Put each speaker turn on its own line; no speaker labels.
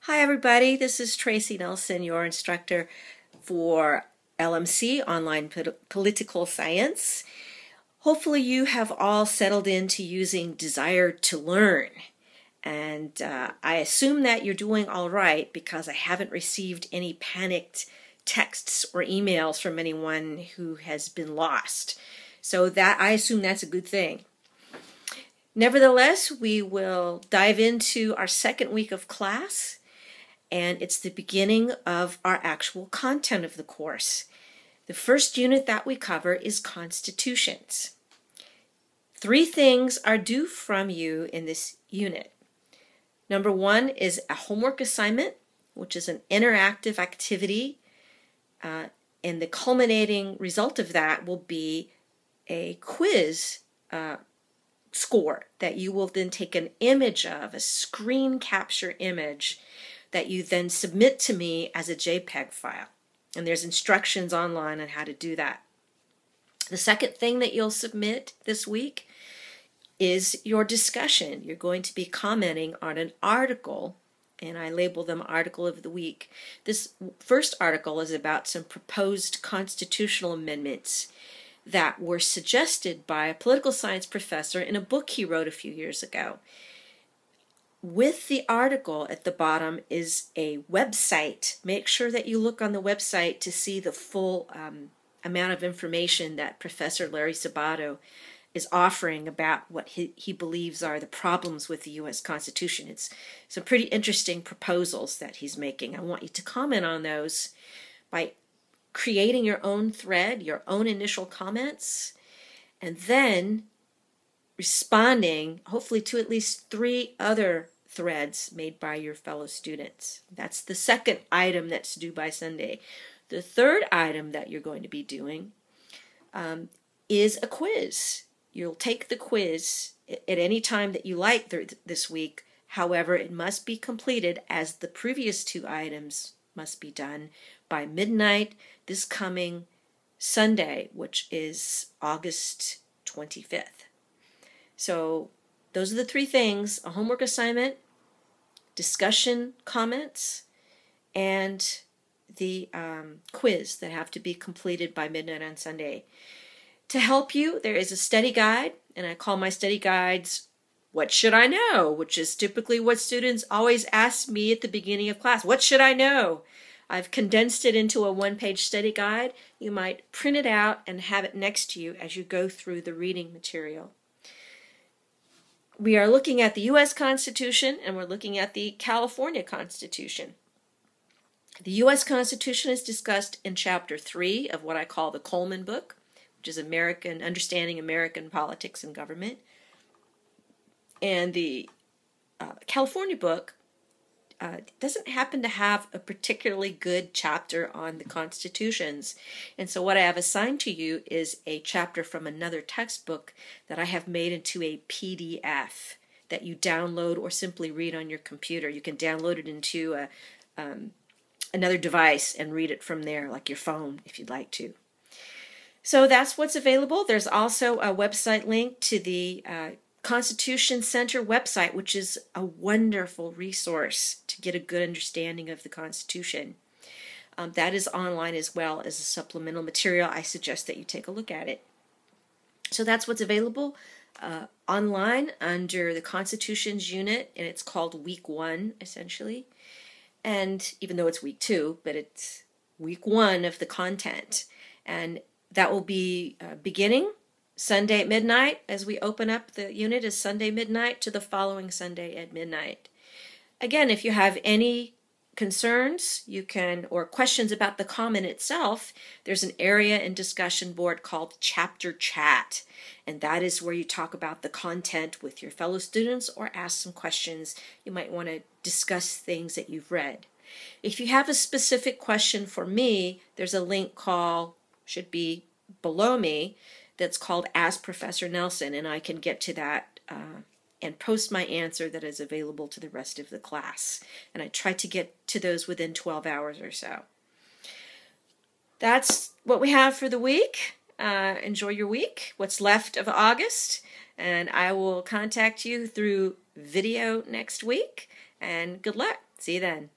Hi everybody, this is Tracy Nelson, your instructor for LMC, Online Political Science. Hopefully you have all settled into using Desire to Learn. And I assume that you're doing all right because I haven't received any panicked texts or emails from anyone who has been lost. So that I assume that's a good thing. Nevertheless, we will dive into our second week of class. And it's the beginning of our actual content of the course. The first unit that we cover is constitutions. 3 things are due from you in this unit. Number 1 is a homework assignment, which is an interactive activity, and the culminating result of that will be a quiz score that you will then take an image of, a screen capture image, that you then submit to me as a JPEG file. And there's instructions online on how to do that. The second thing that you'll submit this week is your discussion. You're going to be commenting on an article, and I label them Article of the Week. This first article is about some proposed constitutional amendments that were suggested by a political science professor in a book he wrote a few years ago. With the article at the bottom is a website. Make sure that you look on the website to see the full amount of information that Professor Larry Sabato is offering about what he believes are the problems with the U.S. Constitution. It's some pretty interesting proposals that he's making. I want you to comment on those by creating your own thread, your own initial comments, and then responding, hopefully, to at least 3 other threads made by your fellow students. That's the second item that's due by Sunday. The third item that you're going to be doing is a quiz. You'll take the quiz at any time that you like this week. However, it must be completed, as the previous 2 items must be done, by midnight this coming Sunday, which is August 25th. So those are the 3 things: a homework assignment, discussion comments, and the quiz that have to be completed by midnight on Sunday. To help you, there is a study guide, and I call my study guides What Should I Know?, which is typically what students always ask me at the beginning of class. What should I know? I've condensed it into a 1-page study guide. You might print it out and have it next to you as you go through the reading material. We are looking at the U.S. Constitution, and we're looking at the California Constitution. The U.S. Constitution is discussed in Chapter 3 of what I call the Coleman book, which is Understanding American Politics and Government. And the California book doesn't happen to have a particularly good chapter on the constitutions. And so what I have assigned to you is a chapter from another textbook that I have made into a PDF that you download or simply read on your computer. You can download it into another device and read it from there, like your phone, if you'd like to. So that's what's available. There's also a website link to the Constitution Center website, which is a wonderful resource to get a good understanding of the Constitution. That is online as well as a supplemental material. I suggest that you take a look at it. So that's what's available online under the Constitutions unit, and it's called Week 1, essentially. And even though it's Week 2, but it's Week 1 of the content. And that will be beginning Sunday at midnight. As we open up the unit is Sunday midnight to the following Sunday at midnight. Again, if you have any concerns or questions about the comment itself, there's an area in discussion board called Chapter Chat, and that is where you talk about the content with your fellow students or ask some questions. You might want to discuss things that you've read. If you have a specific question for me, there's a link should be below me, that's called Ask Professor Nelson, and I can get to that and post my answer that is available to the rest of the class. And I try to get to those within 12 hours or so. That's what we have for the week. Enjoy your week, what's left of August, and I will contact you through video next week, and good luck. See you then.